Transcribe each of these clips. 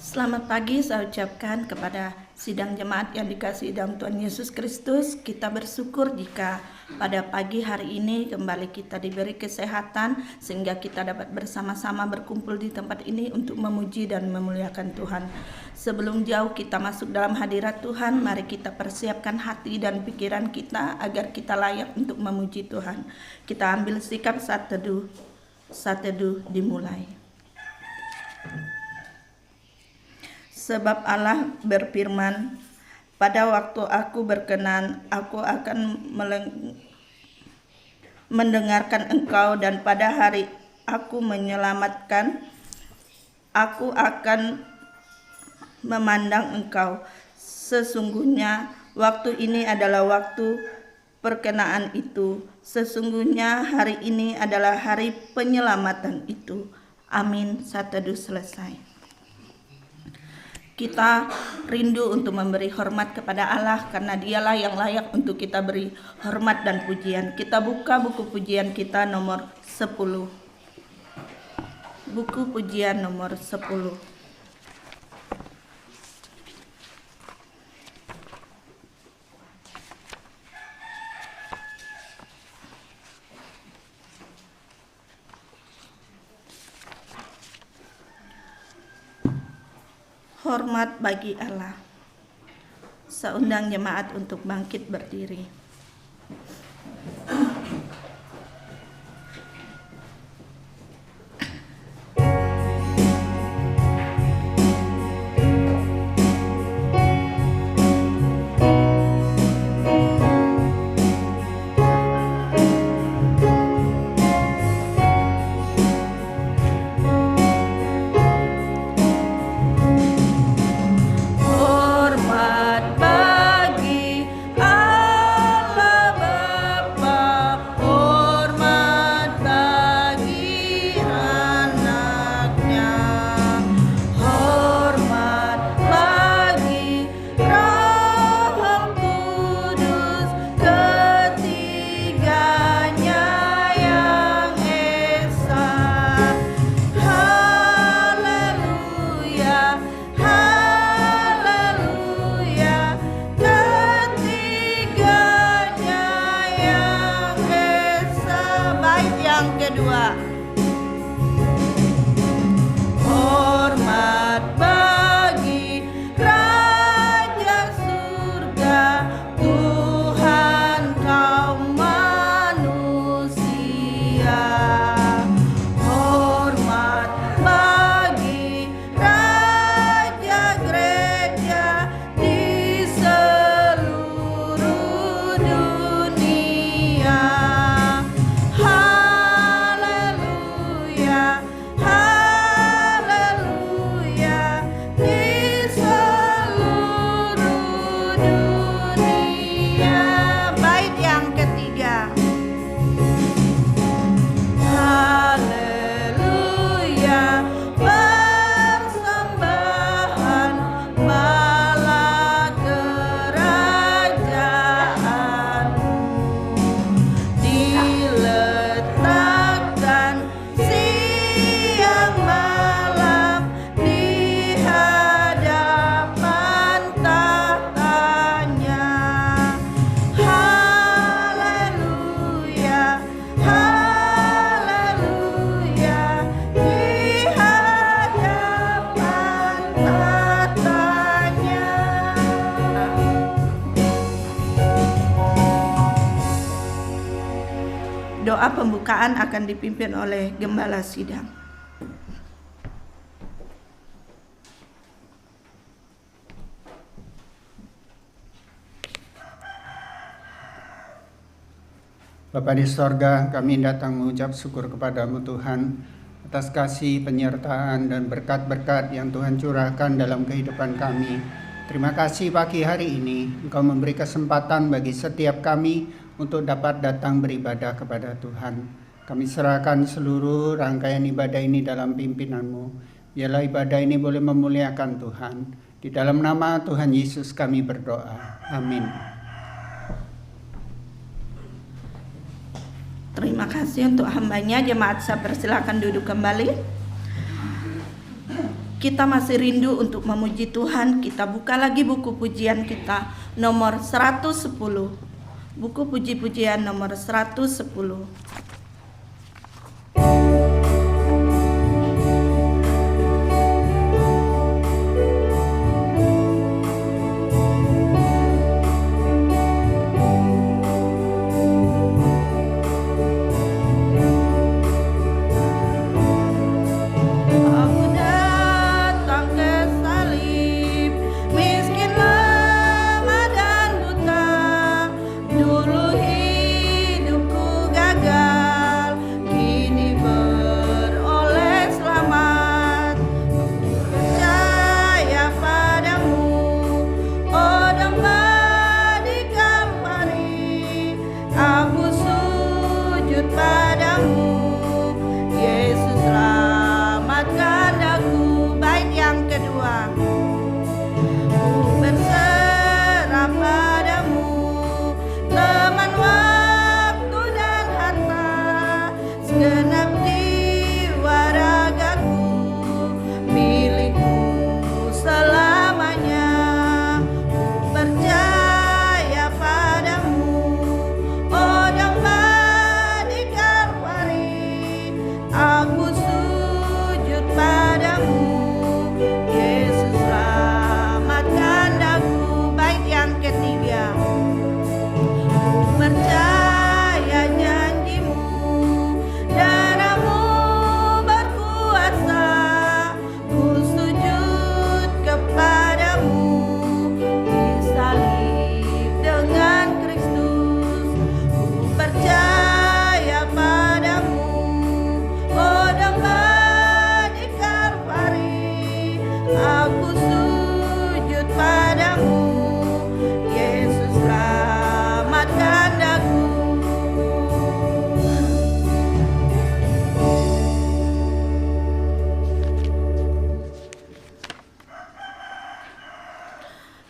Selamat pagi saya ucapkan kepada sidang jemaat yang dikasihi dalam Tuhan Yesus Kristus. Kita bersyukur jika pada pagi hari ini kembali kita diberi kesehatan sehingga kita dapat bersama-sama berkumpul di tempat ini untuk memuji dan memuliakan Tuhan. Sebelum jauh kita masuk dalam hadirat Tuhan, mari kita persiapkan hati dan pikiran kita agar kita layak untuk memuji Tuhan. Kita ambil sikap saat teduh. Saat teduh dimulai. Sebab Allah berfirman, pada waktu aku berkenan, aku akan mendengarkan engkau, dan pada hari aku menyelamatkan, aku akan memandang engkau. Sesungguhnya waktu ini adalah waktu perkenaan itu. Sesungguhnya hari ini adalah hari penyelamatan itu. Amin. Saat teduh selesai. Kita rindu untuk memberi hormat kepada Allah karena dialah yang layak untuk kita beri hormat dan pujian. Kita buka buku pujian kita nomor 10. Buku pujian nomor 10. Hormat bagi Allah. Saya undang jemaat untuk bangkit berdiri. Doa pembukaan akan dipimpin oleh Gembala Sidang. Bapa di sorga, kami datang mengucap syukur kepadamu Tuhan atas kasih, penyertaan, dan berkat-berkat yang Tuhan curahkan dalam kehidupan kami. Terima kasih pagi hari ini Engkau memberi kesempatan bagi setiap kami untuk dapat datang beribadah kepada Tuhan. Kami serahkan seluruh rangkaian ibadah ini dalam pimpinan-Mu. Biarlah ibadah ini boleh memuliakan Tuhan. Di dalam nama Tuhan Yesus kami berdoa. Amin. Terima kasih untuk hambanya. Jemaat saya persilakan duduk kembali. Kita masih rindu untuk memuji Tuhan. Kita buka lagi buku pujian kita nomor 110. Buku puji-pujian nomor 110.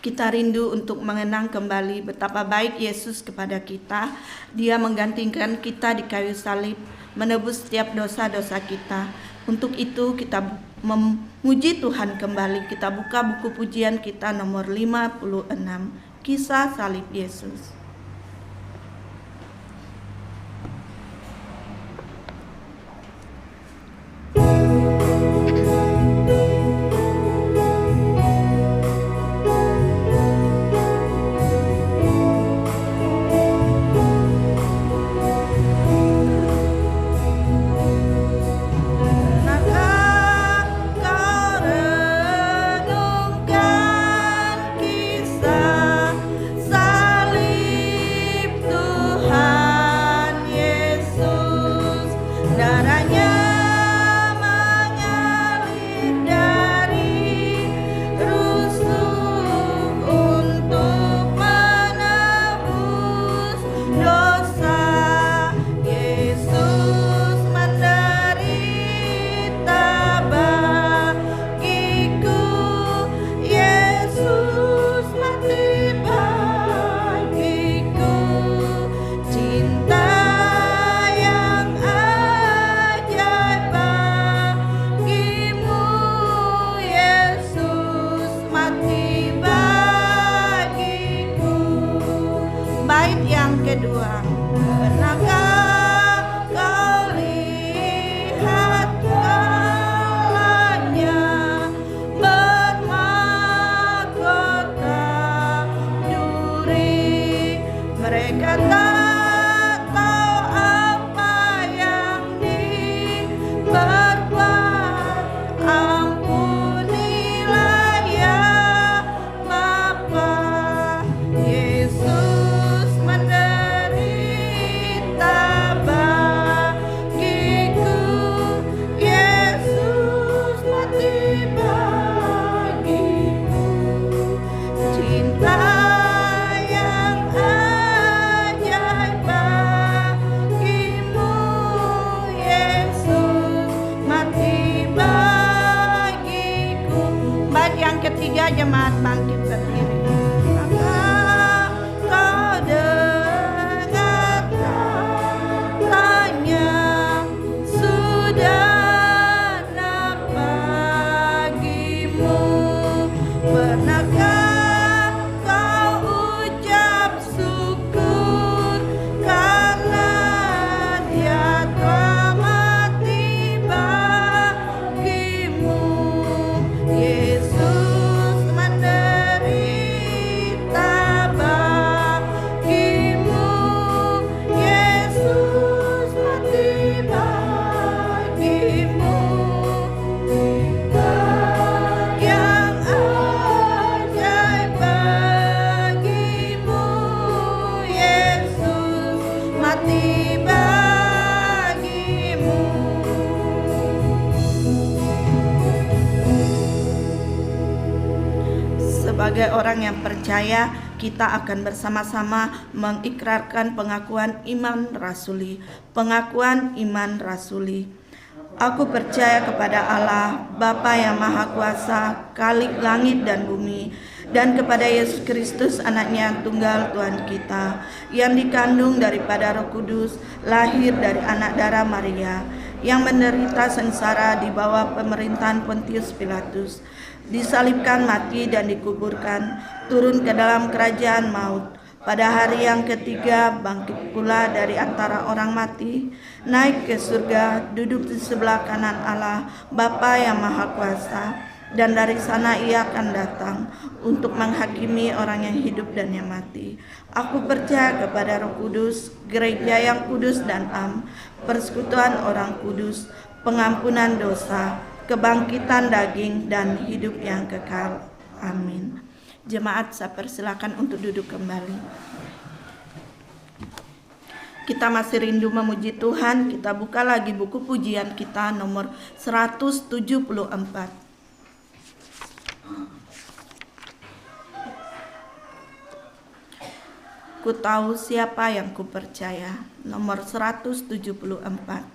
Kita rindu untuk mengenang kembali betapa baik Yesus kepada kita. Dia menggantikan kita di kayu salib, menebus setiap dosa-dosa kita. Untuk itu kita memuji Tuhan kembali. Kita buka buku pujian kita nomor 56, Kisah Salib Yesus. ketiga jemaat bangkit berdiri. Maka kau dengar tanya sudah nak bagiku. Pernahkah kau ucap syukur karena Dia telah mati bagimu? Yesus menderita bagimu. Yesus mati bagimu. Yang ajaib bagimu. Yesus mati bagimu. Sebagai orang yang percaya, kita akan bersama-sama mengikrarkan pengakuan iman rasuli. Pengakuan iman rasuli. Aku percaya kepada Allah, Bapa yang Maha Kuasa, Khalik langit dan bumi, dan kepada Yesus Kristus, anaknya yang tunggal Tuhan kita, yang dikandung daripada Roh Kudus, lahir dari anak darah Maria, yang menderita sengsara di bawah pemerintahan Pontius Pilatus, disalibkan, mati, dan dikuburkan, turun ke dalam kerajaan maut. Pada hari yang ketiga bangkit pula dari antara orang mati, naik ke surga, duduk di sebelah kanan Allah, Bapa yang Maha Kuasa, dan dari sana Ia akan datang untuk menghakimi orang yang hidup dan yang mati. Aku percaya kepada Roh Kudus, gereja yang kudus dan am, persekutuan orang kudus, pengampunan dosa, kebangkitan daging, dan hidup yang kekal. Amin. Jemaat, saya persilakan untuk duduk kembali. Kita masih rindu memuji Tuhan. Kita buka lagi buku pujian kita nomor 174. Ku tahu siapa yang ku percaya, nomor 174.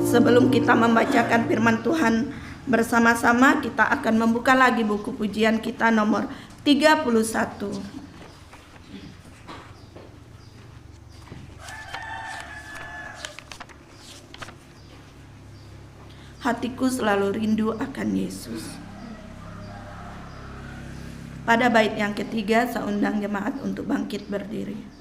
Sebelum kita membacakan firman Tuhan bersama-sama, kita akan membuka lagi buku pujian kita nomor 31. Hatiku selalu rindu akan Yesus. Pada bait yang ketiga, saya undang jemaat untuk bangkit berdiri.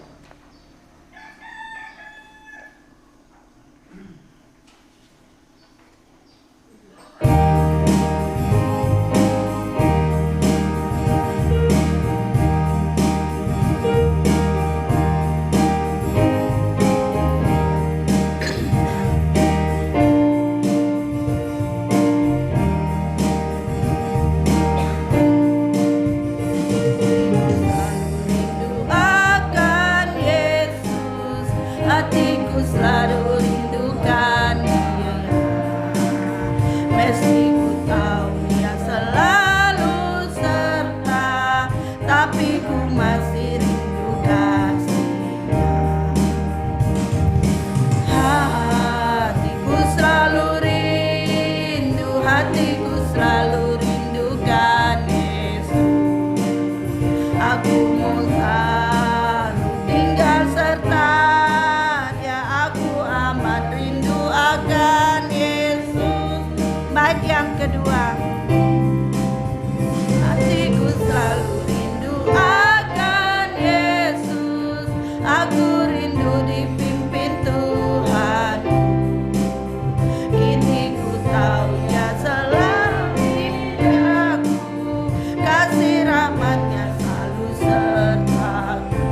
Aku rindu dipimpin Tuhan. Kini ku tahu Dia selalu pimpin aku, kasih rahmat-Nya selalu sertaku.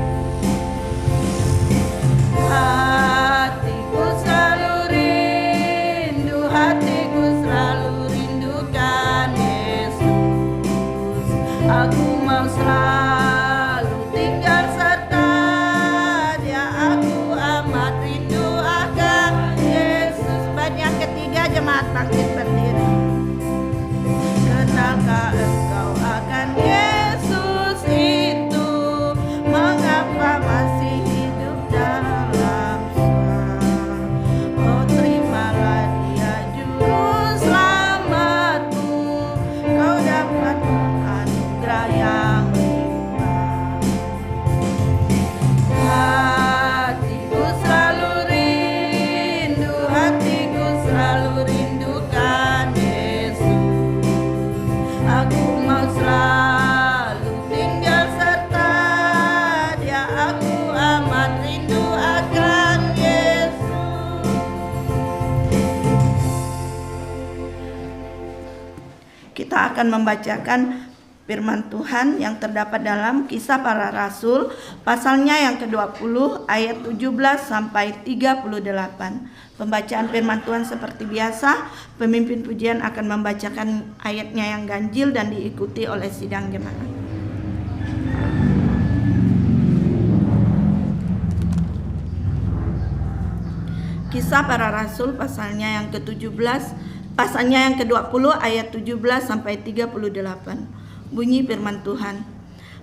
Hatiku selalu rindukan Yesus. Aku mau selalu tinggal serta Dia. Aku amat rindu akan Yesus. Bait yang ketiga, jemaat bangkit berdiri. Kenalkah engkau akan Yesus itu? Mengapa masih hidup dalam syurga? Oh, terimalah Dia juru selamatmu. Kau dapat anugerah yang limpah. Hatiku selalu rindukan Yesus. Aku mau selalu tinggal serta Dia. Aku amat rindu akan Yesus. Kita akan membacakan firman Tuhan yang terdapat dalam Kisah Para Rasul pasalnya yang ke-20 ayat 17 sampai 38. Pembacaan firman Tuhan seperti biasa, pemimpin pujian akan membacakan ayatnya yang ganjil dan diikuti oleh sidang jemaat. Kisah Para Rasul pasalnya yang ke-17, pasalnya yang ke-20 ayat 17 sampai 38. Bunyi firman Tuhan.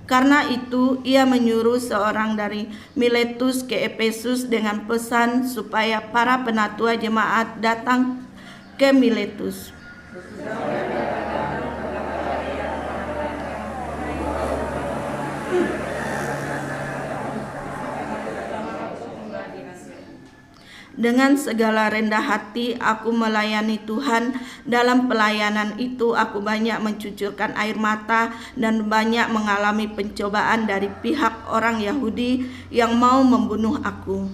Karena itu ia menyuruh seorang dari Miletus ke Efesus dengan pesan supaya para penatua jemaat datang ke Miletus. Dengan segala rendah hati aku melayani Tuhan. Dalam pelayanan itu aku banyak mencucurkan air mata dan banyak mengalami pencobaan dari pihak orang Yahudi yang mau membunuh aku.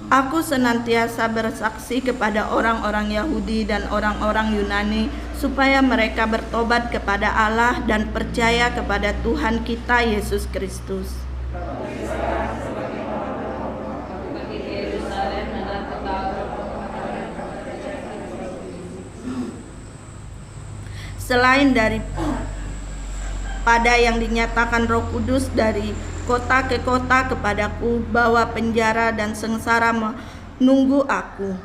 Aku senantiasa bersaksi kepada orang-orang Yahudi dan orang-orang Yunani supaya mereka bertobat kepada Allah dan percaya kepada Tuhan kita Yesus Kristus. Selain daripada yang dinyatakan Roh Kudus dari kota ke kota kepadaku, bahwa penjara dan sengsara menunggu aku.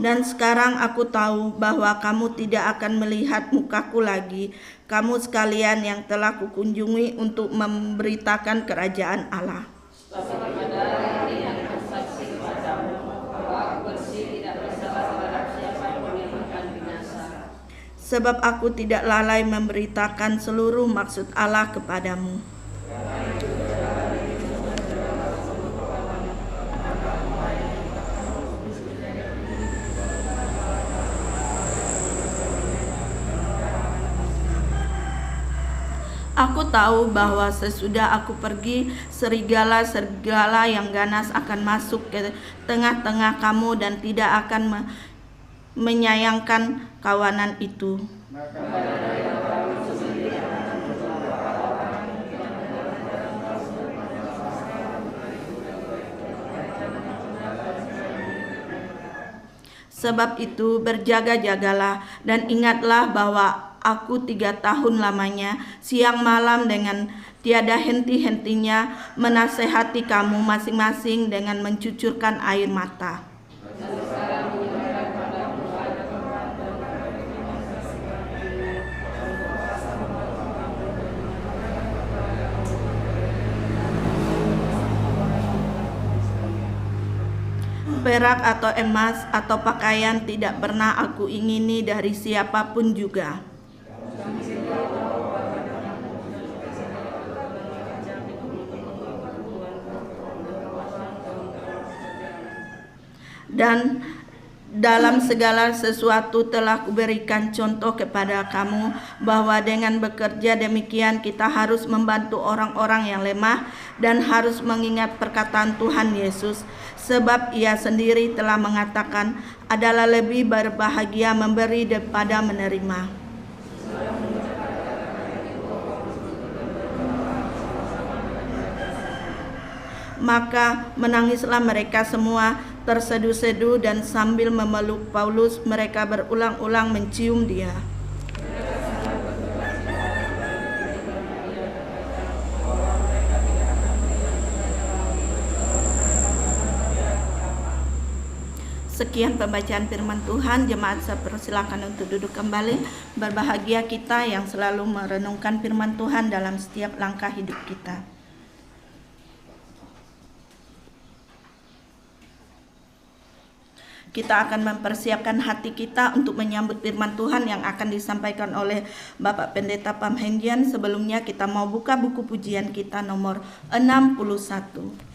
Dan sekarang aku tahu bahwa kamu tidak akan melihat mukaku lagi, kamu sekalian yang telah kukunjungi untuk memberitakan kerajaan Allah. Sebab aku tidak lalai memberitakan seluruh maksud Allah kepadamu. Aku tahu bahwa sesudah aku pergi, serigala yang ganas akan masuk ke tengah-tengah kamu dan tidak akan menyayangkan kawanan itu. Sebab itu berjaga-jagalah dan ingatlah bahwa aku 3 tahun lamanya siang malam dengan tiada henti-hentinya menasehati kamu masing-masing dengan mencucurkan air mata. Perak atau emas atau pakaian tidak pernah aku ingini dari siapapun juga. Dan dalam segala sesuatu telah kuberikan contoh kepada kamu, bahwa dengan bekerja demikian kita harus membantu orang-orang yang lemah dan harus mengingat perkataan Tuhan Yesus. Sebab ia sendiri telah mengatakan, adalah lebih berbahagia memberi daripada menerima. Maka menangislah mereka semua terseduh-seduh, dan sambil memeluk Paulus mereka berulang-ulang mencium dia. Sekian pembacaan firman Tuhan. Jemaat saya persilakan untuk duduk kembali. Berbahagia kita yang selalu merenungkan firman Tuhan dalam setiap langkah hidup kita. Kita akan mempersiapkan hati kita untuk menyambut firman Tuhan yang akan disampaikan oleh Bapak Pendeta Pamhendian. Sebelumnya kita mau buka buku pujian kita nomor 61.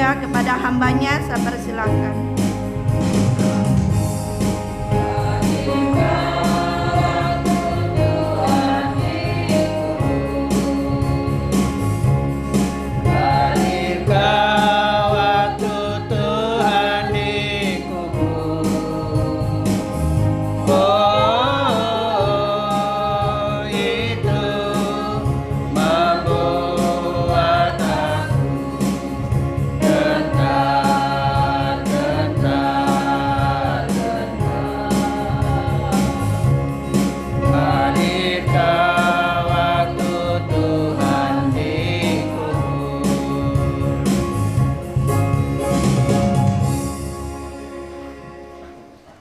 Kepada hambanya saya persilakan.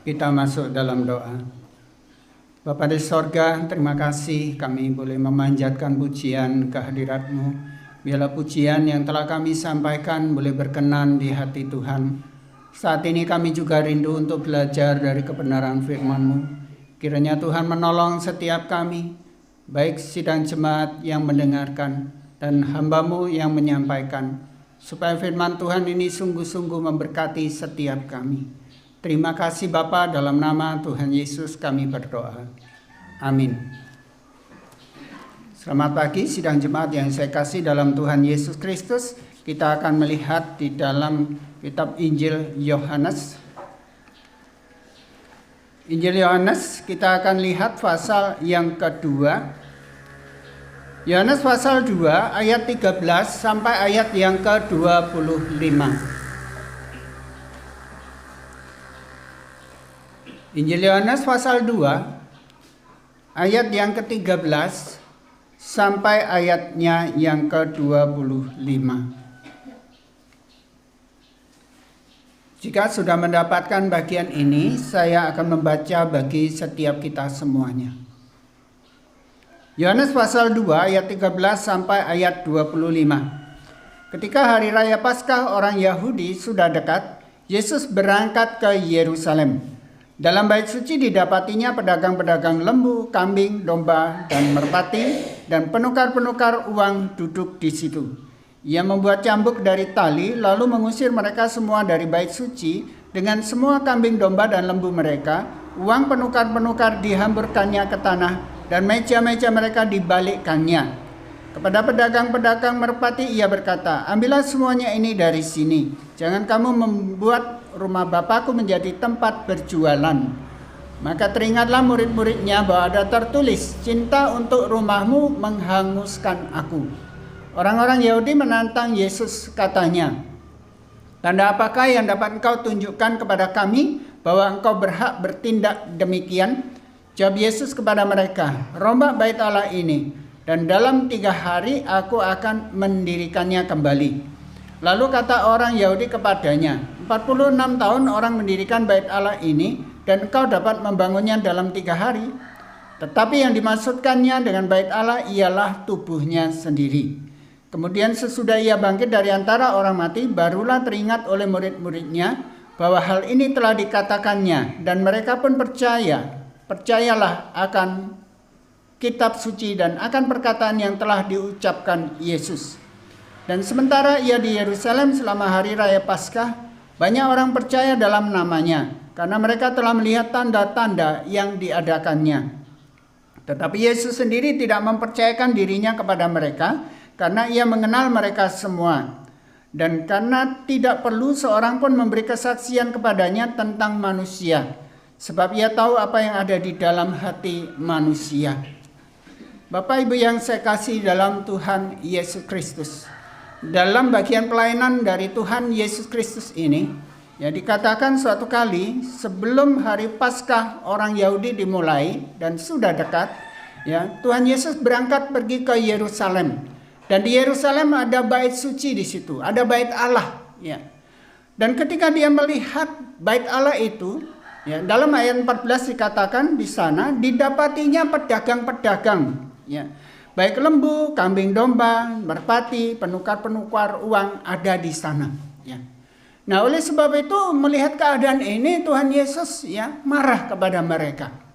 Kita masuk dalam doa. Bapa di sorga, terima kasih kami boleh memanjatkan pujian kehadirat-Mu. Biarlah pujian yang telah kami sampaikan boleh berkenan di hati Tuhan. Saat ini kami juga rindu untuk belajar dari kebenaran firman-Mu. Kiranya Tuhan menolong setiap kami, baik sidang jemaat yang mendengarkan dan hamba-Mu yang menyampaikan, supaya firman Tuhan ini sungguh-sungguh memberkati setiap kami. Terima kasih Bapa, dalam nama Tuhan Yesus kami berdoa. Amin. Selamat pagi sidang jemaat yang saya kasih dalam Tuhan Yesus Kristus. Kita akan melihat di dalam kitab Injil Yohanes. Injil Yohanes kita akan lihat pasal yang kedua Yohanes pasal 2 ayat 13 sampai ayat yang ke-25. Injil Yohanes pasal 2 ayat yang ke-13 sampai ayatnya yang ke-25. Jika sudah mendapatkan bagian ini, saya akan membaca bagi setiap kita semuanya. Yohanes pasal 2 ayat 13 sampai ayat 25. Ketika hari raya Paskah orang Yahudi sudah dekat, Yesus berangkat ke Yerusalem. Dalam bait suci didapatinya pedagang-pedagang lembu, kambing, domba, dan merpati, dan penukar-penukar uang duduk di situ. Ia membuat cambuk dari tali, lalu mengusir mereka semua dari bait suci dengan semua kambing, domba, dan lembu mereka. Uang penukar-penukar dihamburkannya ke tanah, dan meja-meja mereka dibalikkannya. Kepada pedagang-pedagang merpati ia berkata, "Ambillah semuanya ini dari sini. Jangan kamu membuat rumah Bapakku menjadi tempat berjualan." Maka teringatlah murid-muridnya bahwa ada tertulis, "Cinta untuk rumahmu menghanguskan aku." Orang-orang Yahudi menantang Yesus, katanya, "Tanda apakah yang dapat engkau tunjukkan kepada kami bahwa engkau berhak bertindak demikian?" Jawab Yesus kepada mereka, "Rombak bait Allah ini, dan dalam 3 hari aku akan mendirikannya kembali." Lalu kata orang Yahudi kepadanya, 46 tahun orang mendirikan bait Allah ini, dan engkau dapat membangunnya dalam 3 hari. Tetapi yang dimaksudkannya dengan bait Allah ialah tubuhnya sendiri. Kemudian sesudah ia bangkit dari antara orang mati, barulah teringat oleh murid-muridnya bahwa hal ini telah dikatakannya, dan mereka pun percayalah akan kitab suci dan akan perkataan yang telah diucapkan Yesus. Dan sementara ia di Yerusalem selama hari raya Paskah, banyak orang percaya dalam namanya, karena mereka telah melihat tanda-tanda yang diadakannya. Tetapi Yesus sendiri tidak mempercayakan dirinya kepada mereka, karena ia mengenal mereka semua. Dan karena tidak perlu seorang pun memberi kesaksian kepadanya tentang manusia, sebab ia tahu apa yang ada di dalam hati manusia. Bapak Ibu yang saya kasih dalam Tuhan Yesus Kristus, dalam bagian pelayanan dari Tuhan Yesus Kristus ini, ya dikatakan suatu kali sebelum hari Paskah orang Yahudi dimulai dan sudah dekat, ya Tuhan Yesus berangkat pergi ke Yerusalem. Dan di Yerusalem ada bait suci di situ, ada bait Allah, ya. Dan ketika dia melihat bait Allah itu, ya, dalam ayat 14 dikatakan di sana didapatinya pedagang-pedagang, ya. Baik lembu, kambing domba, merpati, penukar-penukar uang ada di sana, ya. Nah, oleh sebab itu melihat keadaan ini Tuhan Yesus ya marah kepada mereka.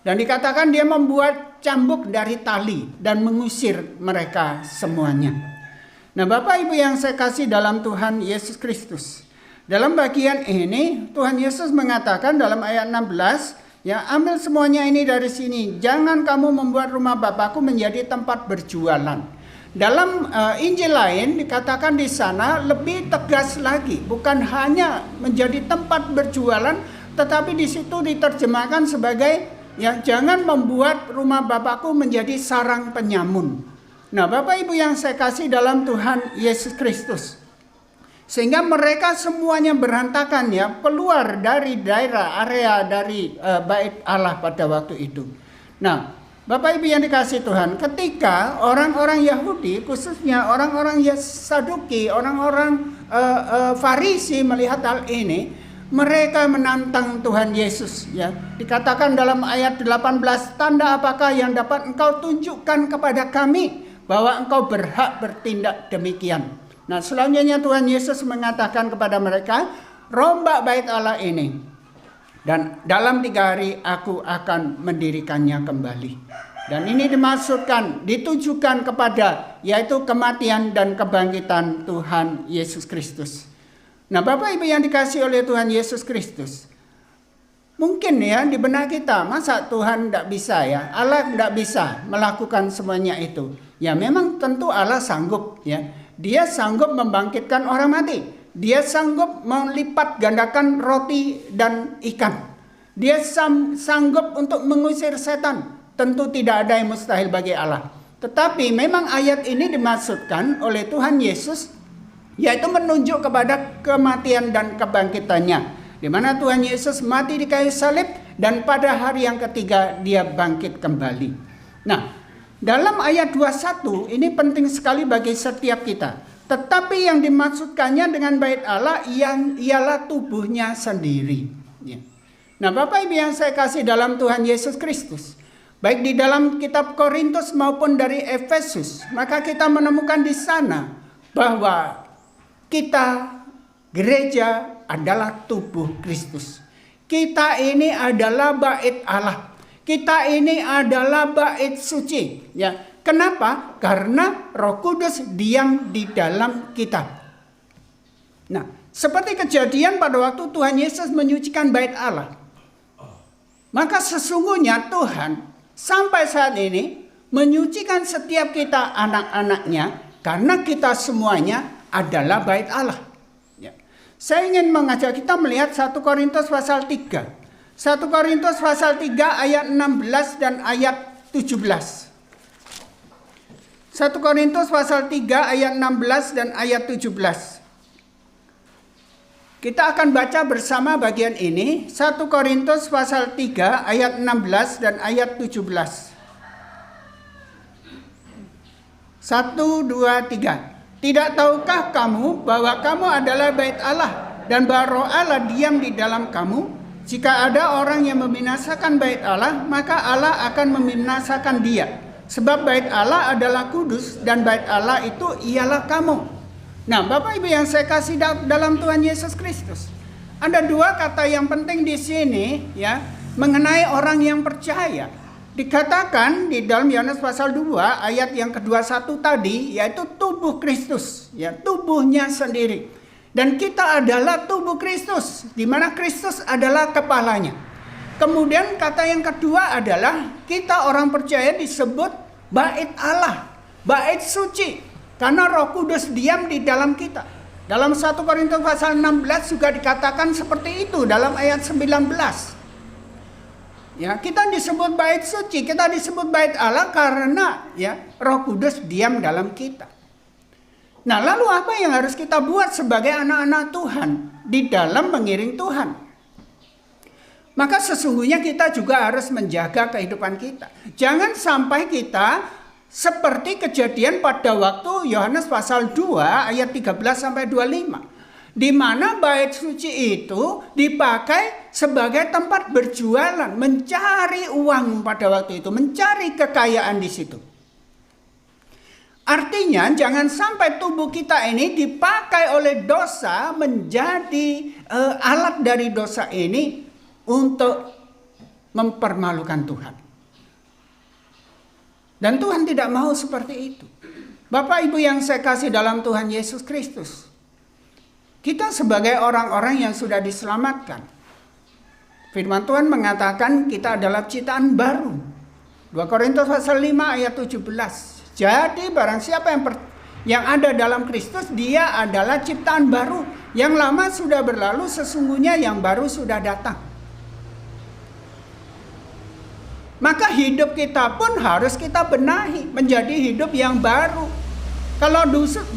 Dan dikatakan dia membuat cambuk dari tali dan mengusir mereka semuanya. Nah, Bapak Ibu yang saya kasih dalam Tuhan Yesus Kristus, dalam bagian ini Tuhan Yesus mengatakan dalam ayat 16, ya, "Ambil semuanya ini dari sini. Jangan kamu membuat rumah Bapakku menjadi tempat berjualan." Dalam Injil lain dikatakan di sana lebih tegas lagi, bukan hanya menjadi tempat berjualan, tetapi di situ diterjemahkan sebagai, ya, jangan membuat rumah Bapakku menjadi sarang penyamun. Nah, Bapak Ibu yang saya kasih dalam Tuhan Yesus Kristus, sehingga mereka semuanya berantakan, ya, keluar dari daerah area dari bait Allah pada waktu itu. Nah, Bapak Ibu yang dikasih Tuhan, ketika orang-orang Yahudi, khususnya orang-orang Saduki, orang-orang Farisi melihat hal ini, mereka menantang Tuhan Yesus, ya. Dikatakan dalam ayat 18, "Tanda apakah yang dapat engkau tunjukkan kepada kami bahwa engkau berhak bertindak demikian?" Nah, selanjutnya Tuhan Yesus mengatakan kepada mereka, "Rombak bait Allah ini, dan dalam 3 hari aku akan mendirikannya kembali." Dan ini ditujukan kepada, yaitu kematian dan kebangkitan Tuhan Yesus Kristus. Nah, Bapak Ibu yang dikasih oleh Tuhan Yesus Kristus, mungkin ya di benak kita, masa Tuhan tidak bisa, ya, Allah tidak bisa melakukan semuanya itu. Ya, memang tentu Allah sanggup, ya. Dia sanggup membangkitkan orang mati. Dia sanggup melipat gandakan roti dan ikan. Dia sanggup untuk mengusir setan. Tentu tidak ada yang mustahil bagi Allah. Tetapi memang ayat ini dimaksudkan oleh Tuhan Yesus, yaitu menunjuk kepada kematian dan kebangkitannya, di mana Tuhan Yesus mati di kayu salib dan pada hari yang ketiga dia bangkit kembali. Nah, dalam ayat 21 ini penting sekali bagi setiap kita. Tetapi yang dimaksudkannya dengan bait Allah yang ialah tubuhnya sendiri. Ya. Nah, Bapak Ibu yang saya kasih dalam Tuhan Yesus Kristus, baik di dalam kitab Korintus maupun dari Efesus, maka kita menemukan di sana bahwa kita gereja adalah tubuh Kristus. Kita ini adalah bait Allah. Kita ini adalah bait suci. Ya. Kenapa? Karena Roh Kudus diam di dalam kita. Nah, seperti kejadian pada waktu Tuhan Yesus menyucikan bait Allah. Maka sesungguhnya Tuhan sampai saat ini menyucikan setiap kita anak-anaknya, karena kita semuanya adalah bait Allah. Ya. Saya ingin mengajak kita melihat 1 Korintus pasal 3. 1 Korintus pasal 3 ayat 16 dan ayat 17. 1 Korintus pasal 3 ayat 16 dan ayat 17. Kita akan baca bersama bagian ini. 1 Korintus pasal 3 ayat 16 dan ayat 17. 1, 2, 3. Tidak tahukah kamu bahwa kamu adalah bait Allah dan bahwa Roh Allah diam di dalam kamu? Jika ada orang yang membinasakan bait Allah, maka Allah akan membinasakan dia. Sebab bait Allah adalah kudus dan bait Allah itu ialah kamu. Nah, Bapak Ibu yang saya kasih dalam Tuhan Yesus Kristus, ada dua kata yang penting di sini ya, mengenai orang yang percaya. Dikatakan di dalam Yohanes pasal 2 ayat yang ke-21 tadi, yaitu tubuh Kristus, ya, tubuhnya sendiri. Dan kita adalah tubuh Kristus, di mana Kristus adalah kepalanya. Kemudian kata yang kedua adalah kita orang percaya disebut bait Allah, bait suci, karena Roh Kudus diam di dalam kita. Dalam 1 Korintus pasal 16 juga dikatakan seperti itu dalam ayat 19. Ya, kita disebut bait suci, kita disebut bait Allah karena ya Roh Kudus diam dalam kita. Nah, lalu apa yang harus kita buat sebagai anak-anak Tuhan di dalam mengiring Tuhan? Maka sesungguhnya kita juga harus menjaga kehidupan kita. Jangan sampai kita seperti kejadian pada waktu Yohanes pasal 2 ayat 13 sampai 25. Di mana bait suci itu dipakai sebagai tempat berjualan, mencari uang pada waktu itu, mencari kekayaan di situ. Artinya jangan sampai tubuh kita ini dipakai oleh dosa menjadi alat dari dosa ini untuk mempermalukan Tuhan. Dan Tuhan tidak mau seperti itu. Bapak Ibu yang saya kasih dalam Tuhan Yesus Kristus, kita sebagai orang-orang yang sudah diselamatkan, firman Tuhan mengatakan kita adalah ciptaan baru. 2 Korintus pasal 5 ayat 17. Jadi barang siapa yang ada dalam Kristus, dia adalah ciptaan baru. Yang lama sudah berlalu, sesungguhnya yang baru sudah datang. Maka hidup kita pun harus kita benahi menjadi hidup yang baru. Kalau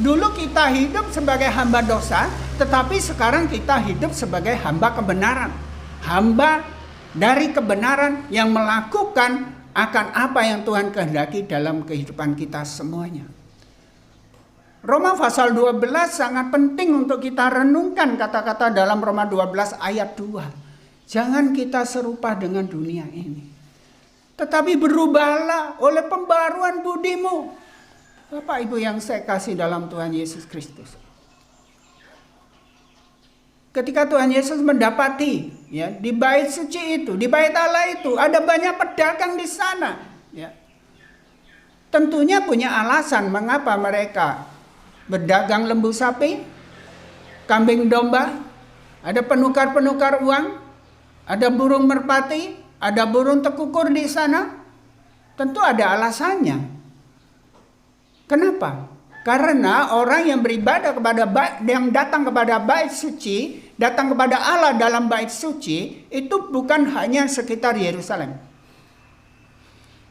dulu kita hidup sebagai hamba dosa, tetapi sekarang kita hidup sebagai hamba kebenaran. Hamba dari kebenaran yang melakukan akan apa yang Tuhan kehendaki dalam kehidupan kita semuanya. Roma pasal 12 sangat penting untuk kita renungkan kata-kata dalam Roma 12 ayat 2. Jangan kita serupa dengan dunia ini, tetapi berubahlah oleh pembaruan budimu. Bapak Ibu yang saya kasih dalam Tuhan Yesus Kristus, ketika Tuhan Yesus mendapati ya di bait suci itu, di bait Allah itu ada banyak pedagang di sana, ya. Tentunya punya alasan mengapa mereka berdagang lembu sapi, kambing domba, ada penukar-penukar uang, ada burung merpati, ada burung tekukur di sana. Tentu ada alasannya. Kenapa? Karena orang yang beribadah yang datang kepada bait suci, datang kepada Allah dalam bait suci, itu bukan hanya sekitar Yerusalem.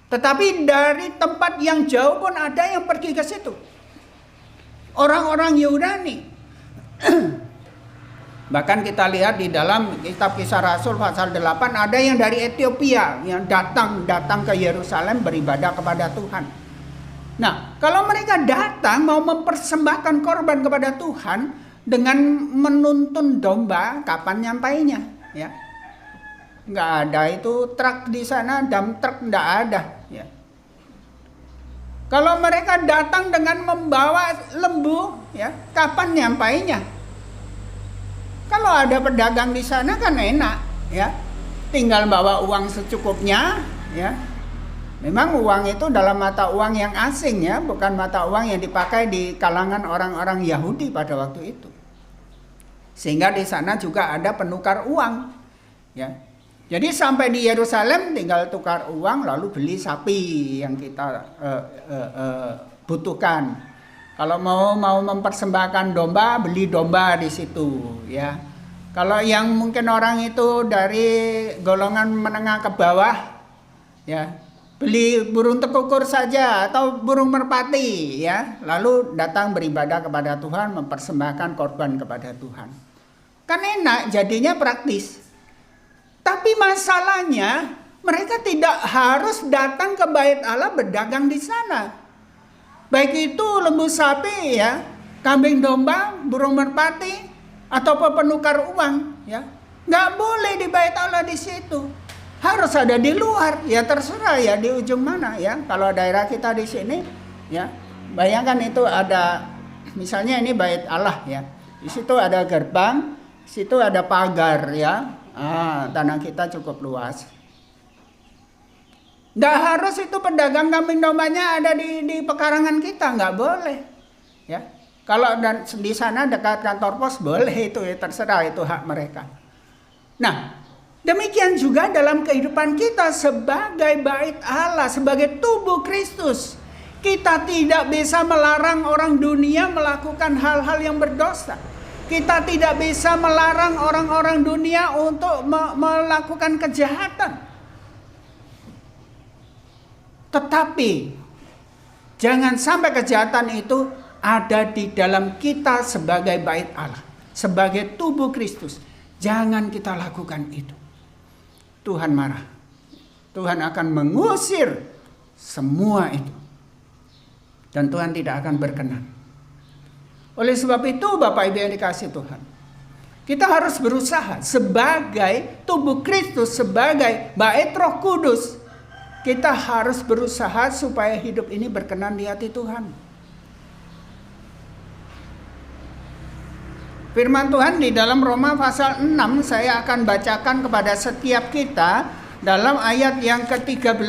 Tetapi dari tempat yang jauh pun ada yang pergi ke situ. Orang-orang Yunani. Bahkan kita lihat di dalam kitab Kisah Rasul pasal 8 ada yang dari Ethiopia yang datang ke Yerusalem beribadah kepada Tuhan. Nah, kalau mereka datang mau mempersembahkan korban kepada Tuhan dengan menuntun domba, kapan nyampainya? Ya, nggak ada itu truk di sana, dump truk nggak ada. Ya. Kalau mereka datang dengan membawa lembu, ya, kapan nyampainya? Kalau ada pedagang di sana kan enak, ya, tinggal bawa uang secukupnya, ya. Memang uang itu dalam mata uang yang asing, ya, bukan mata uang yang dipakai di kalangan orang-orang Yahudi pada waktu itu. Sehingga di sana juga ada penukar uang, ya. Jadi sampai di Yerusalem tinggal tukar uang lalu beli sapi yang kita butuhkan. Kalau mau mempersembahkan domba, beli domba di situ, ya. Kalau yang mungkin orang itu dari golongan menengah ke bawah, ya, beli burung tekukur saja atau burung merpati, ya, lalu datang beribadah kepada Tuhan, mempersembahkan korban kepada Tuhan. Kan enak, jadinya praktis. Tapi masalahnya mereka tidak harus datang ke Bait Allah berdagang di sana. Baik itu lembu sapi, ya, kambing domba, burung merpati, atau penukar uang, ya, nggak boleh di Bait Allah di situ. Harus ada di luar, ya terserah ya di ujung mana, ya. Kalau daerah kita di sini, ya, bayangkan itu ada, misalnya ini Bait Allah, ya, di situ ada gerbang, di situ ada pagar, ya, tanah kita cukup luas. Nggak harus itu pedagang kambing dombanya ada di pekarangan kita, nggak boleh, ya. Kalau di sana dekat kantor pos boleh itu, ya terserah, itu hak mereka. Nah, demikian juga dalam kehidupan kita sebagai Bait Allah, sebagai tubuh Kristus. Kita tidak bisa melarang orang dunia melakukan hal-hal yang berdosa. Kita tidak bisa melarang orang-orang dunia untuk melakukan kejahatan. Tetapi jangan sampai kejahatan itu ada di dalam kita sebagai Bait Allah, sebagai tubuh Kristus. Jangan kita lakukan itu. Tuhan marah. Tuhan akan mengusir semua itu. Dan Tuhan tidak akan berkenan. Oleh sebab itu Bapak Ibu yang dikasihi Tuhan, kita harus berusaha sebagai tubuh Kristus, sebagai Bait Roh Kudus. Kita harus berusaha supaya hidup ini berkenan di hati Tuhan. Firman Tuhan di dalam Roma pasal 6 saya akan bacakan kepada setiap kita dalam ayat yang ke-13.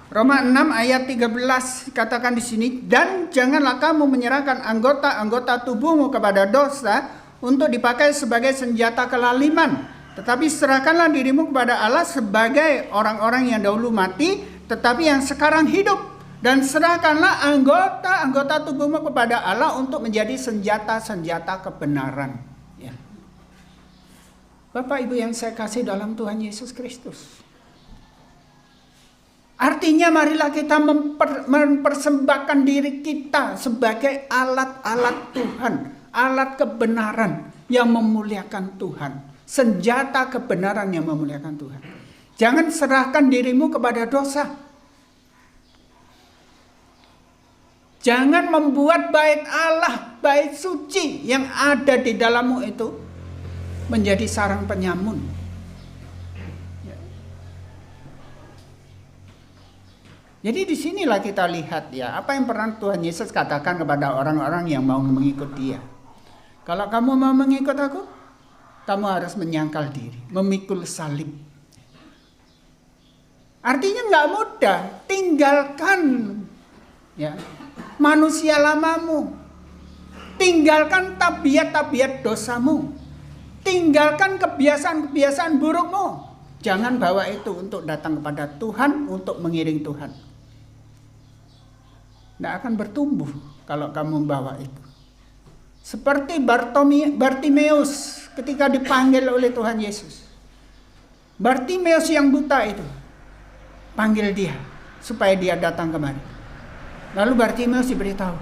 Roma 6 ayat 13 katakan di sini, dan janganlah kamu menyerahkan anggota-anggota tubuhmu kepada dosa untuk dipakai sebagai senjata kelaliman. Tetapi serahkanlah dirimu kepada Allah sebagai orang-orang yang dahulu mati, tetapi yang sekarang hidup. Dan serahkanlah anggota-anggota tubuhmu kepada Allah untuk menjadi senjata-senjata kebenaran. Ya. Bapak Ibu yang saya kasih dalam Tuhan Yesus Kristus. Artinya marilah kita mempersembahkan diri kita sebagai alat-alat Tuhan. Alat kebenaran yang memuliakan Tuhan. Senjata kebenaran yang memuliakan Tuhan. Jangan serahkan dirimu kepada dosa. Jangan membuat Bait Allah, Bait suci yang ada di dalammu itu menjadi sarang penyamun. Jadi disinilah kita lihat, ya, apa yang pernah Tuhan Yesus katakan kepada orang-orang yang mau mengikut Dia. Kalau kamu mau mengikut aku, kamu harus menyangkal diri, memikul salib. Artinya nggak mudah. Tinggalkan, ya, manusia lamamu. Tinggalkan tabiat-tabiat dosamu. Tinggalkan kebiasaan-kebiasaan burukmu. Jangan bawa itu untuk datang kepada Tuhan, untuk mengiring Tuhan. Tidak akan bertumbuh kalau kamu membawa itu. Seperti Bartimeus ketika dipanggil oleh Tuhan Yesus. Bartimeus yang buta itu. panggil dia supaya dia datang kemari. Lalu Bartimeus diberitahu,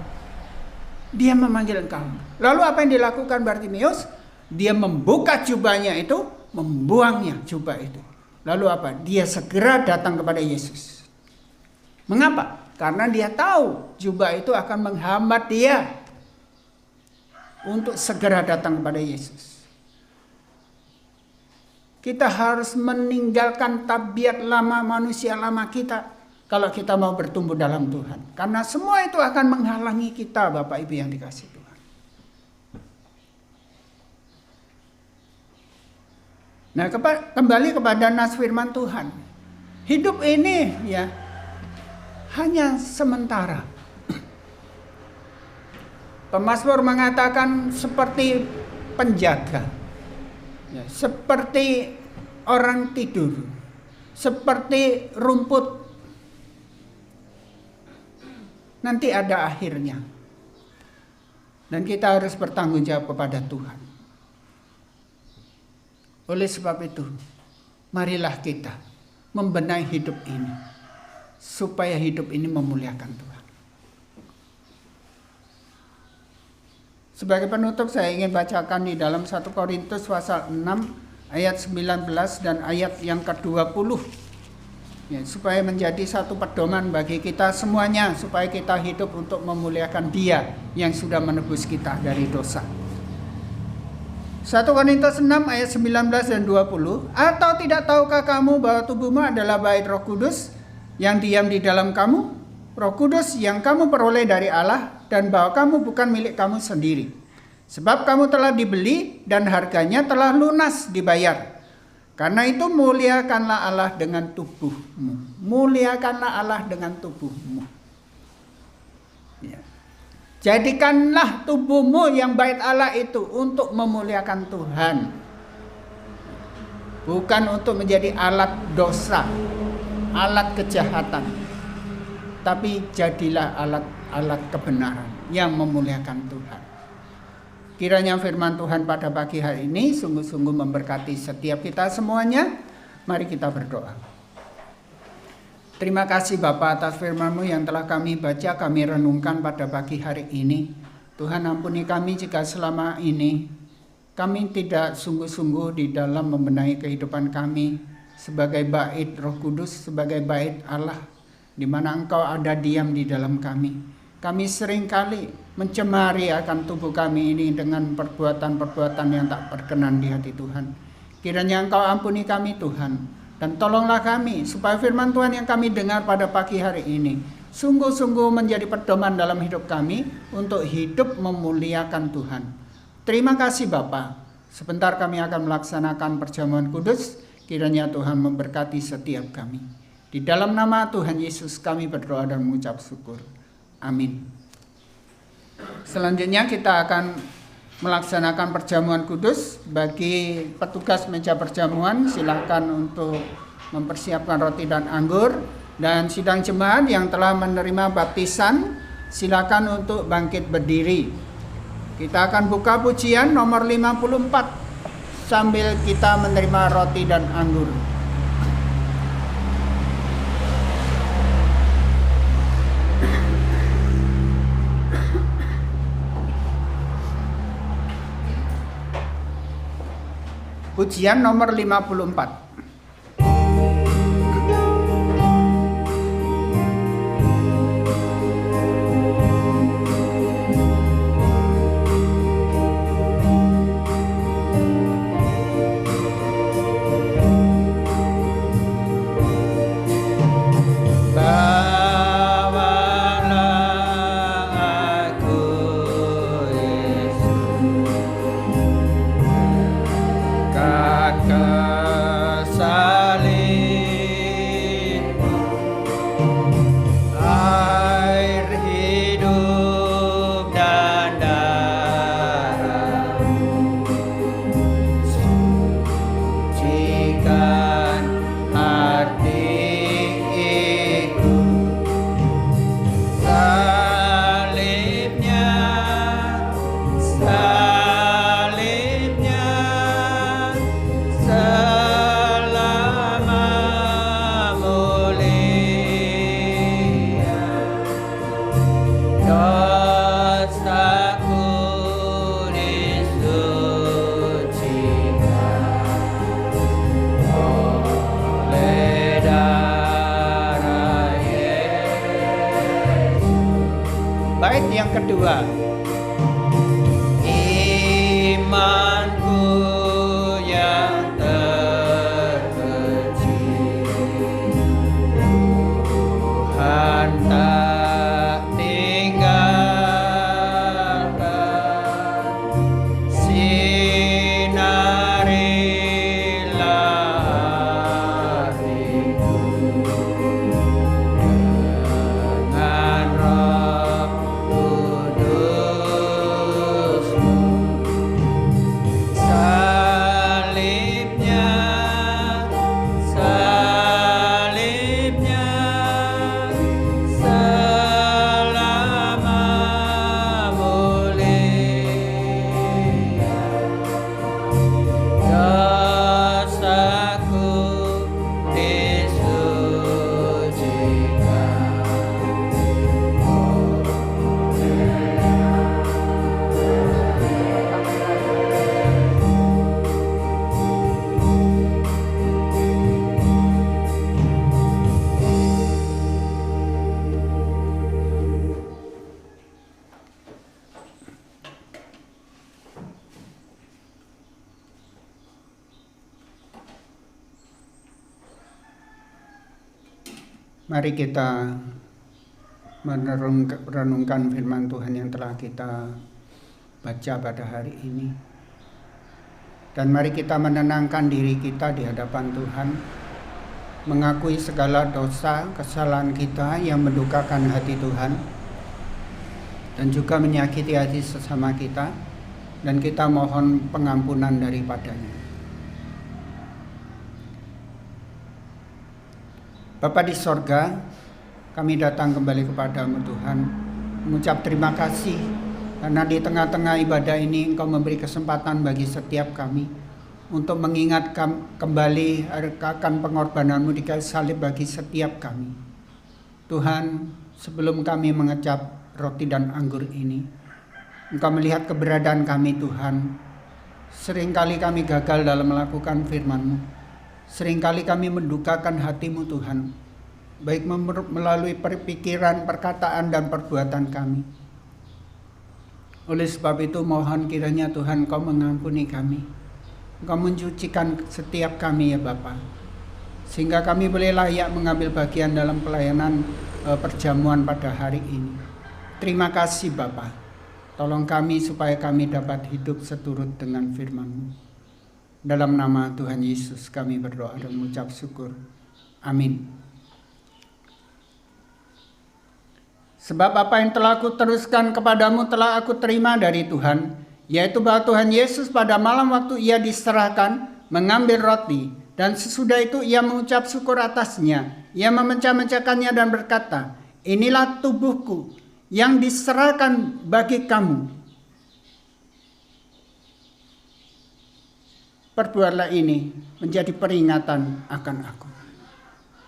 dia memanggil engkau. Lalu apa yang dilakukan Bartimeus? Dia membuka jubahnya itu, membuangnya jubah itu. Lalu apa? Dia segera datang kepada Yesus. Mengapa? Karena dia tahu jubah itu akan menghambat dia untuk segera datang kepada Yesus. Kita harus meninggalkan tabiat lama, manusia lama kita kalau kita mau bertumbuh dalam Tuhan. Karena semua itu akan menghalangi kita, Bapak Ibu yang dikasihi Tuhan. Nah, kembali kepada nas firman Tuhan. Hidup ini ya hanya sementara. Pemazmur mengatakan seperti penjaga, ya, seperti orang tidur, seperti rumput. Nanti ada akhirnya. Dan kita harus bertanggung jawab kepada Tuhan. Oleh sebab itu, marilah kita membenahi hidup ini, supaya hidup ini memuliakan Tuhan. Sebagai penutup saya ingin bacakan di dalam 1 Korintus pasal 6 ayat 19 dan ayat yang ke-20. Ya, supaya menjadi satu pedoman bagi kita semuanya, supaya kita hidup untuk memuliakan Dia yang sudah menebus kita dari dosa. 1 Korintus 6 ayat 19 dan 20. Atau tidak tahukah kamu bahwa tubuhmu adalah bait Roh Kudus yang diam di dalam kamu? Roh Kudus yang kamu peroleh dari Allah, dan bahwa kamu bukan milik kamu sendiri. Sebab kamu telah dibeli dan harganya telah lunas dibayar. Karena itu muliakanlah Allah dengan tubuhmu. Muliakanlah Allah dengan tubuhmu. Ya. Jadikanlah tubuhmu yang bait Allah itu untuk memuliakan Tuhan. Bukan untuk menjadi alat dosa, alat kejahatan. Tapi jadilah alat kebenaran yang memuliakan Tuhan. Kiranya firman Tuhan pada pagi hari ini sungguh-sungguh memberkati setiap kita semuanya. Mari kita berdoa. Terima kasih Bapa atas firman-Mu yang telah kami baca, kami renungkan pada pagi hari ini. Tuhan ampuni kami jika selama ini kami tidak sungguh-sungguh di dalam membenahi kehidupan kami sebagai bait Roh Kudus, sebagai bait Allah, di mana Engkau ada diam di dalam kami. Kami seringkali mencemari akan tubuh kami ini dengan perbuatan-perbuatan yang tak berkenan di hati Tuhan. Kiranya Engkau ampuni kami Tuhan, dan tolonglah kami supaya firman Tuhan yang kami dengar pada pagi hari ini sungguh-sungguh menjadi pedoman dalam hidup kami untuk hidup memuliakan Tuhan. Terima kasih Bapa. Sebentar kami akan melaksanakan perjamuan kudus. Kiranya Tuhan memberkati setiap kami. Di dalam nama Tuhan Yesus kami berdoa dan mengucap syukur. Amin. Selanjutnya kita akan melaksanakan perjamuan kudus. Bagi petugas meja perjamuan silakan untuk mempersiapkan roti dan anggur. Dan sidang jemaat yang telah menerima baptisan silakan untuk bangkit berdiri. Kita akan buka pujian nomor 54 sambil kita menerima roti dan anggur. Pujian nomor 54. Bait yang kedua. Imanku yang terkecil, Tuhan tak tinggalkan. Sinarilah hatiku dengan Roh Kudus-Mu. Salibnya, salibnya, selama mulia. Dosaku disucikan. Mari kita merenungkan firman Tuhan yang telah kita baca pada hari ini. Dan mari kita menenangkan diri kita di hadapan Tuhan, mengakui segala dosa, kesalahan kita yang mendukakan hati Tuhan, dan juga menyakiti hati sesama kita, dan kita mohon pengampunan daripadanya. Bapa di sorga, kami datang kembali kepadamu Tuhan, mengucap terima kasih karena di tengah-tengah ibadah ini Engkau memberi kesempatan bagi setiap kami untuk mengingat kembali akan pengorbananmu di kayu salib bagi setiap kami. Tuhan, sebelum kami mengecap roti dan anggur ini, Engkau melihat keberadaan kami Tuhan. Seringkali kami gagal dalam melakukan firman-Mu. Seringkali kami mendukakan hati-Mu Tuhan, baik melalui pikiran, perkataan, dan perbuatan kami. Oleh sebab itu mohon kiranya Tuhan Kau mengampuni kami. Engkau mencucikan setiap kami ya Bapa, sehingga kami boleh layak mengambil bagian dalam pelayanan perjamuan pada hari ini. Terima kasih Bapa. Tolong kami supaya kami dapat hidup seturut dengan firman-Mu. Dalam nama Tuhan Yesus kami berdoa dan mengucap syukur. Amin. Sebab apa yang telah aku teruskan kepadamu telah aku terima dari Tuhan, yaitu bahwa Tuhan Yesus pada malam waktu Ia diserahkan mengambil roti, dan sesudah itu Ia mengucap syukur atasnya. Ia memecah-mecahkannya dan berkata, "Inilah tubuhku yang diserahkan bagi kamu. Perbuatlah ini menjadi peringatan akan aku."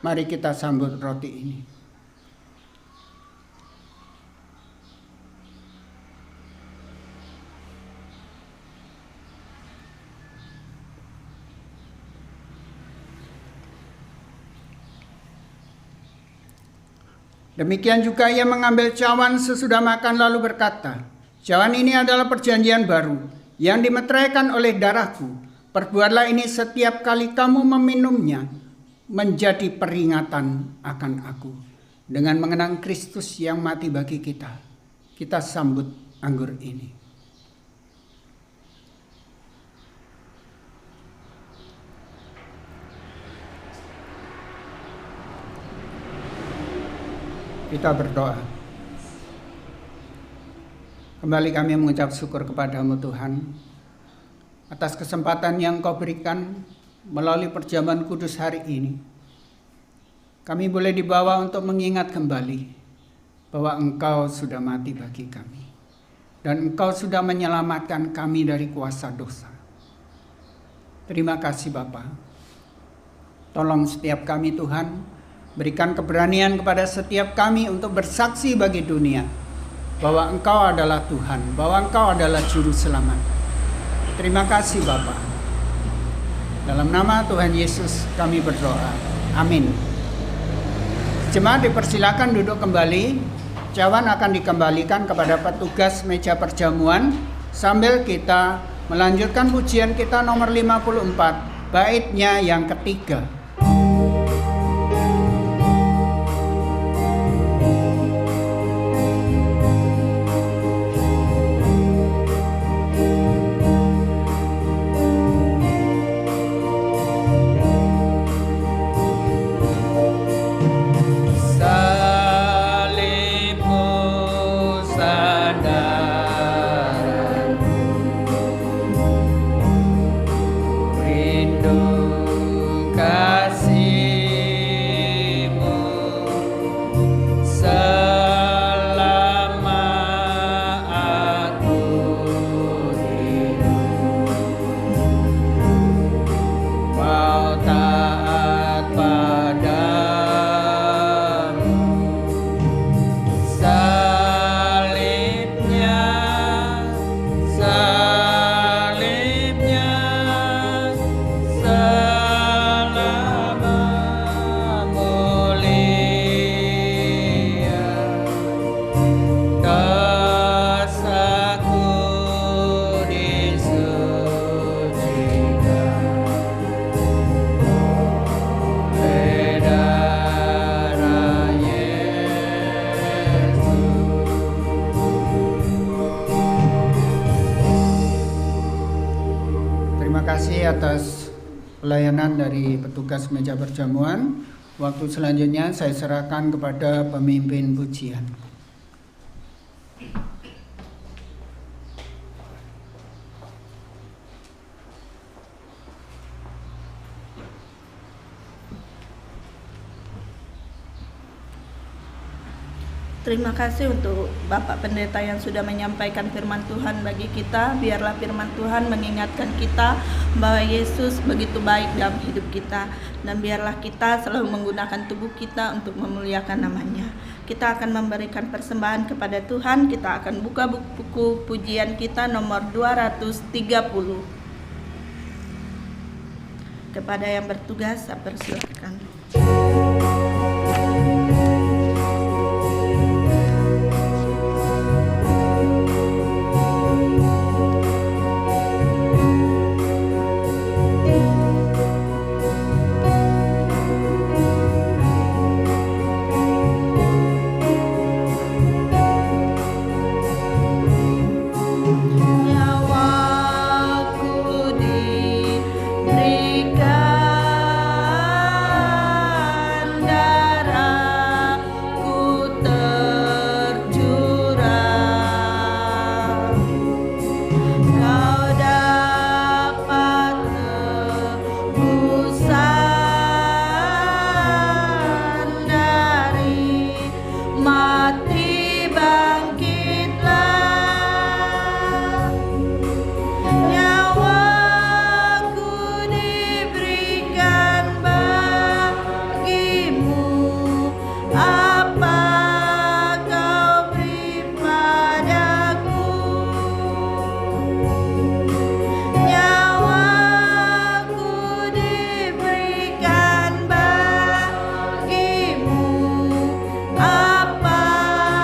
Mari kita sambut roti ini. Demikian juga Ia mengambil cawan sesudah makan lalu berkata, "Cawan ini adalah perjanjian baru yang dimeteraikan oleh darahku. Perbuatlah ini setiap kali kamu meminumnya menjadi peringatan akan aku." Dengan mengenang Kristus yang mati bagi kita, kita sambut anggur ini. Kita berdoa. Kembali kami mengucap syukur kepadamu Tuhan, atas kesempatan yang Kau berikan melalui perjamuan kudus hari ini. Kami boleh dibawa untuk mengingat kembali bahwa Engkau sudah mati bagi kami. Dan Engkau sudah menyelamatkan kami dari kuasa dosa. Terima kasih Bapa. Tolong setiap kami Tuhan, berikan keberanian kepada setiap kami untuk bersaksi bagi dunia bahwa Engkau adalah Tuhan, bahwa Engkau adalah Juru Selamat. Terima kasih Bapa. Dalam nama Tuhan Yesus kami berdoa. Amin. Jemaat dipersilakan duduk kembali. cawan akan dikembalikan kepada petugas meja perjamuan sambil kita melanjutkan pujian kita nomor 54, baitnya yang ketiga. Atas pelayanan dari petugas meja perjamuan. Waktu selanjutnya saya serahkan kepada pemimpin pujian. Terima kasih untuk Bapak Pendeta yang sudah menyampaikan firman Tuhan bagi kita. Biarlah firman Tuhan mengingatkan kita bahwa Yesus begitu baik dalam hidup kita. Dan biarlah kita selalu menggunakan tubuh kita untuk memuliakan namanya. Kita akan memberikan persembahan kepada Tuhan. Kita akan buka buku pujian kita nomor 230. Kepada yang bertugas, saya persilakan. Apa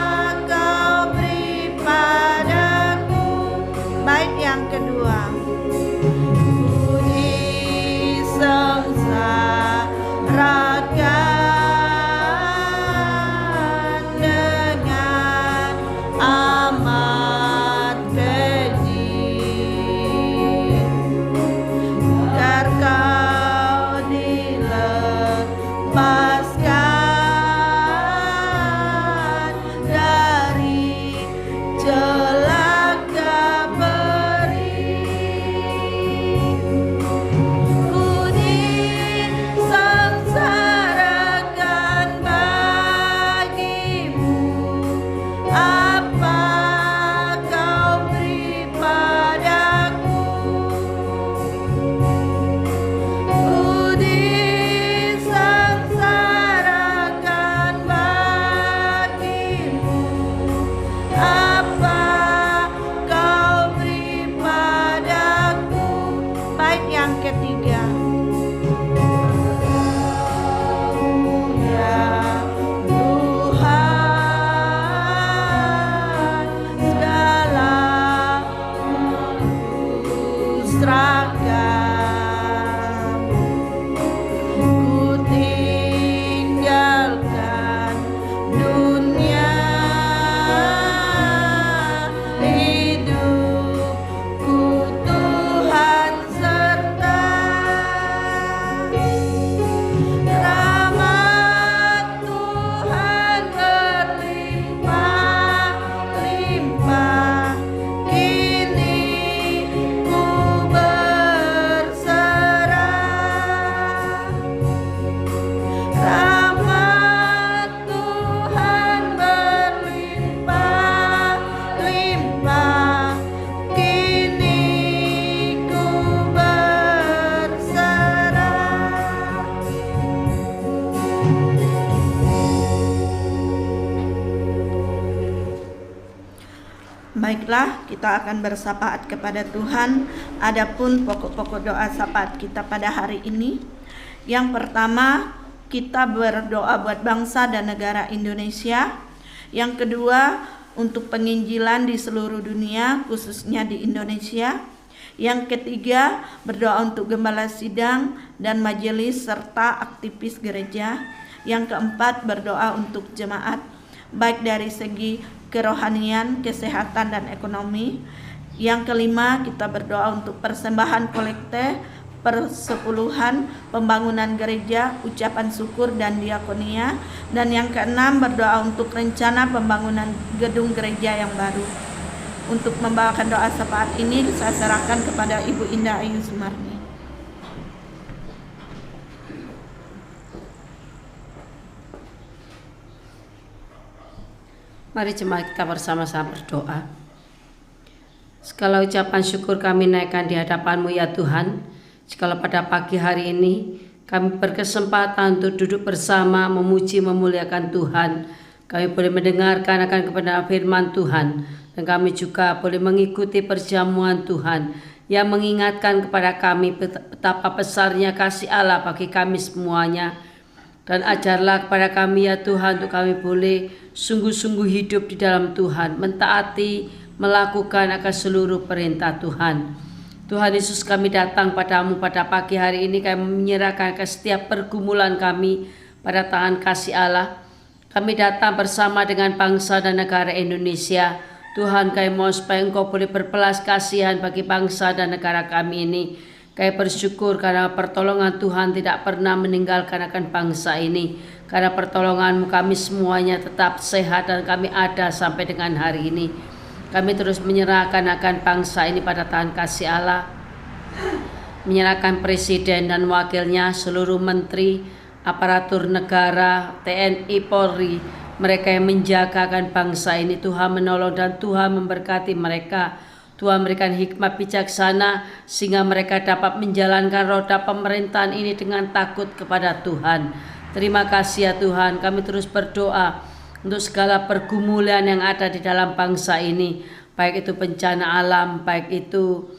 Baiklah, kita akan bersapaat kepada Tuhan. Adapun pokok-pokok doa sapaat kita pada hari ini, yang pertama kita berdoa buat bangsa dan negara Indonesia. Yang kedua untuk penginjilan di seluruh dunia, khususnya di Indonesia. Yang ketiga berdoa untuk gembala sidang dan majelis serta aktivis gereja. Yang keempat berdoa untuk jemaat, baik dari segi kerohanian, kesehatan, dan ekonomi. Yang kelima, kita berdoa untuk persembahan kolekte, persepuluhan, pembangunan gereja, ucapan syukur, dan diakonia. Dan yang keenam, berdoa untuk rencana pembangunan gedung gereja yang baru. Untuk membawakan doa sapaat ini, saya serahkan kepada Ibu Indah Ayu Sumarni. Mari jemaat kita bersama-sama berdoa. Segala ucapan syukur kami naikkan di hadapan-Mu ya Tuhan. Jikalau pada pagi hari ini kami berkesempatan untuk duduk bersama memuji memuliakan Tuhan, kami boleh mendengarkan akan kebenaran firman Tuhan, dan kami juga boleh mengikuti perjamuan Tuhan yang mengingatkan kepada kami betapa besarnya kasih Allah bagi kami semuanya. Dan ajarlah kepada kami ya Tuhan, untuk kami boleh sungguh-sungguh hidup di dalam Tuhan, mentaati, melakukan akan seluruh perintah Tuhan. Tuhan Yesus, kami datang padamu pada pagi hari ini, kami menyerahkan ke setiap pergumulan kami pada tangan kasih Allah. Kami datang bersama dengan bangsa dan negara Indonesia. Tuhan, kami mohon supaya Engkau boleh berbelas kasihan bagi bangsa dan negara kami ini. Kami bersyukur karena pertolongan Tuhan tidak pernah meninggalkan akan bangsa ini. Karena pertolongan-Mu kami semuanya tetap sehat dan kami ada sampai dengan hari ini. Kami terus menyerahkan akan bangsa ini pada tangan kasih Allah. Menyerahkan presiden dan wakilnya, seluruh menteri, aparatur negara, TNI, Polri, mereka yang menjaga akan bangsa ini. Tuhan menolong dan Tuhan memberkati mereka. Tuhan berikan hikmat bijaksana sehingga mereka dapat menjalankan roda pemerintahan ini dengan takut kepada Tuhan. Terima kasih ya Tuhan, kami terus berdoa untuk segala pergumulan yang ada di dalam bangsa ini, baik itu bencana alam, baik itu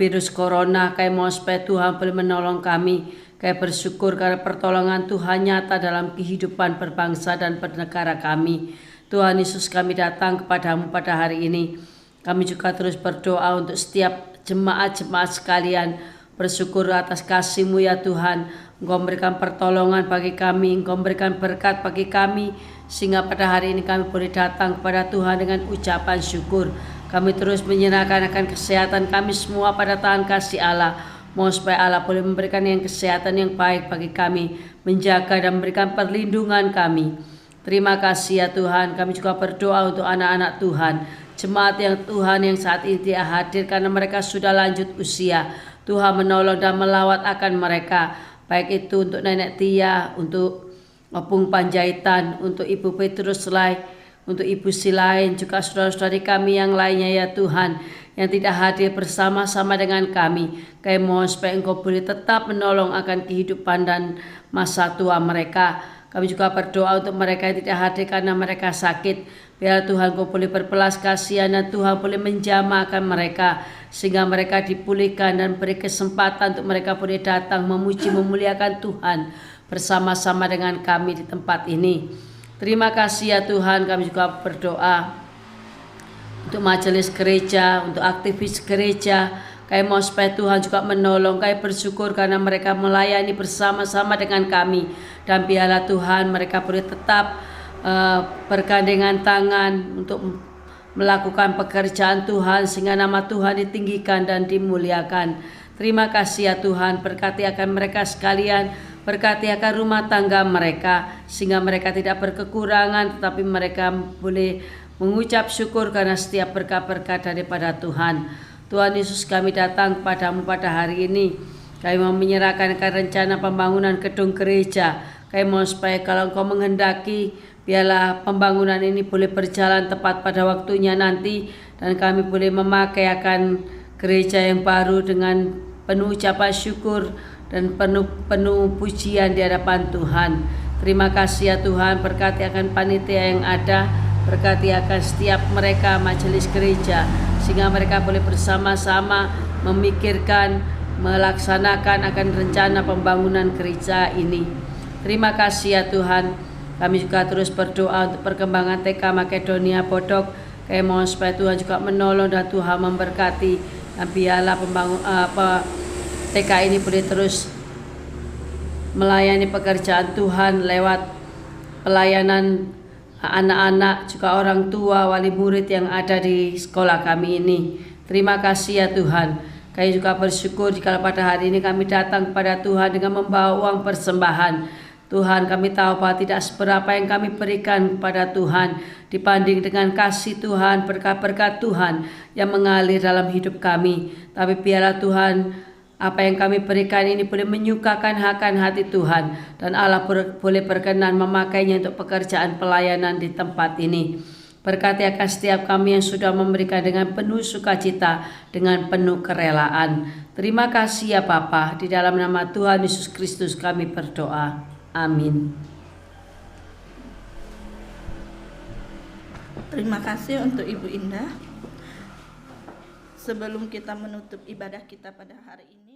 virus corona. Kami mohon supaya Tuhan boleh menolong kami. Kami bersyukur karena pertolongan Tuhan nyata dalam kehidupan berbangsa dan bernegara kami. Tuhan Yesus, kami datang kepadamu pada hari ini. Kami juga terus berdoa untuk setiap jemaat-jemaat sekalian. Bersyukur atas kasih-Mu ya Tuhan. Engkau memberikan pertolongan bagi kami, Engkau memberikan berkat bagi kami, sehingga pada hari ini kami boleh datang kepada Tuhan dengan ucapan syukur. Kami terus menyerahkan akan kesehatan kami semua pada tangan kasih Allah. Mohon supaya Allah boleh memberikan yang kesehatan yang baik bagi kami, menjaga dan memberikan perlindungan kami. Terima kasih ya Tuhan. Kami juga berdoa untuk anak-anak Tuhan, jemaat yang Tuhan yang saat ini tidak hadir karena mereka sudah lanjut usia. Tuhan menolong dan melawat akan mereka, baik itu untuk Nenek Tia, untuk Opung Panjaitan, untuk Ibu Petrus Lai, untuk Ibu Silain, juga saudara-saudari kami yang lainnya ya Tuhan, yang tidak hadir bersama-sama dengan kami. Kami mohon supaya Engkau boleh tetap menolong akan kehidupan dan masa tua mereka. Kami juga berdoa untuk mereka yang tidak hadir karena mereka sakit. Biar Tuhan Kau boleh berbelas kasihan dan Tuhan boleh menjamahkan mereka, sehingga mereka dipulihkan dan beri kesempatan untuk mereka boleh datang memuji memuliakan Tuhan bersama-sama dengan kami di tempat ini. Terima kasih ya Tuhan. Kami juga berdoa untuk majelis gereja, untuk aktivis gereja. Kami mohon supaya Tuhan juga menolong. Kami bersyukur karena mereka melayani bersama-sama dengan kami. Dan biarlah Tuhan mereka boleh tetap bergandengan tangan untuk melakukan pekerjaan Tuhan, sehingga nama Tuhan ditinggikan dan dimuliakan. Terima kasih ya Tuhan. Berkati akan mereka sekalian. Berkati akan rumah tangga mereka, sehingga mereka tidak berkekurangan, tetapi mereka boleh mengucap syukur karena setiap berkat-berkat daripada Tuhan. Tuhan Yesus, kami datang kepadamu pada hari ini. Kami mau menyerahkan rencana pembangunan gedung gereja. Kami mohon supaya kalau Engkau menghendaki, biarlah pembangunan ini boleh berjalan tepat pada waktunya nanti, dan kami boleh memakai akan gereja yang baru dengan penuh ucapan syukur dan penuh pujian di hadapan Tuhan. Terima kasih ya Tuhan. Berkati akan panitia yang ada, Berkati akan setiap mereka majelis gereja, sehingga mereka boleh bersama-sama memikirkan, melaksanakan akan rencana pembangunan gereja ini. Terima kasih ya Tuhan. Kami juga terus berdoa untuk perkembangan TK Makedonia Bodok. Kami mohon supaya Tuhan juga menolong dan Tuhan memberkati. Dan biarlah TK ini boleh terus melayani pekerjaan Tuhan lewat pelayanan anak-anak, juga orang tua, wali murid yang ada di sekolah kami ini. Terima kasih ya Tuhan. Kami juga bersyukur jika pada hari ini kami datang kepada Tuhan dengan membawa uang persembahan. Tuhan, kami tahu bahwa tidak seberapa yang kami berikan kepada Tuhan dibanding dengan kasih Tuhan, berkat-berkat Tuhan yang mengalir dalam hidup kami. Tapi biarlah Tuhan, apa yang kami berikan ini boleh menyukakan hati Tuhan, dan Allah boleh berkenan memakainya untuk pekerjaan pelayanan di tempat ini. Berkati akan setiap kami yang sudah memberikan dengan penuh sukacita, dengan penuh kerelaan. Terima kasih ya Bapa, di dalam nama Tuhan Yesus Kristus kami berdoa. Amin. Terima kasih untuk Ibu Indah. Sebelum kita menutup ibadah kita pada hari ini,